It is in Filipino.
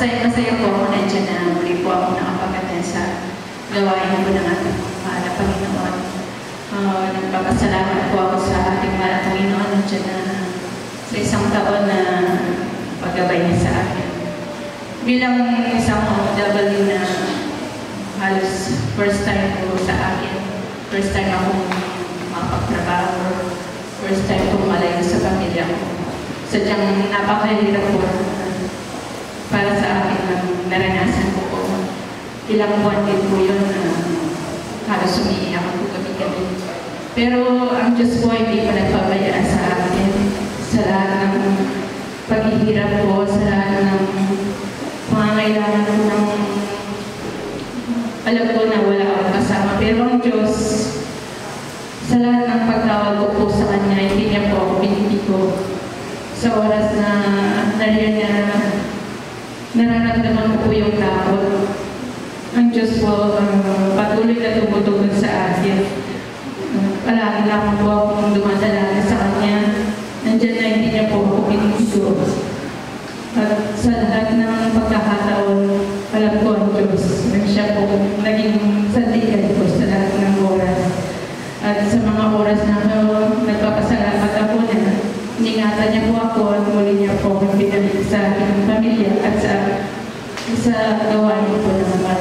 masaya po ako na dyan na muli po ako nakapagatan sa gawain po ng ating mahal na Panginoon. Nagpapasalamat po ako sa ating mahal na Panginoon na dyan na sa isang taon na paggabay niya sa akin. Bilang isang OFW na halos first time po sa akin, first time akong makapagtrabaho, first time po malayo sa pamilya ko. Sadyang napakahirap po para sa akin ang naranasan ko po. Ilang buwan din po yun na halos umiiyak ako gabi-gabi. Pero ang Diyos po hindi pa nagpabayaan sa akin sa lahat ng paghihirap ko, sa lahat ng pangangailangan ko ng alam ko na wala akong kasama. Pero ang Diyos, sa lahat ng pagtawag ko po sa Kanya, hindi niya po ako binibiko. Sa oras na nararamdaman ko po yung takot, ang Diyos po patuloy na tumutugon sa akin. Palagi lang po akong dumadalala sa Kanya. Nandiyan na hindi niya po ako binibiko. At sa lahat ng pagkakataon, alam ko ang Diyos. Siya po naging sandigan ko sa lahat ng oras. At sa mga oras na nagpapasalamat ako na iningatan niya po ako at muli niya po akong pinalik sa aking pamilya at sa gawain ko ng mga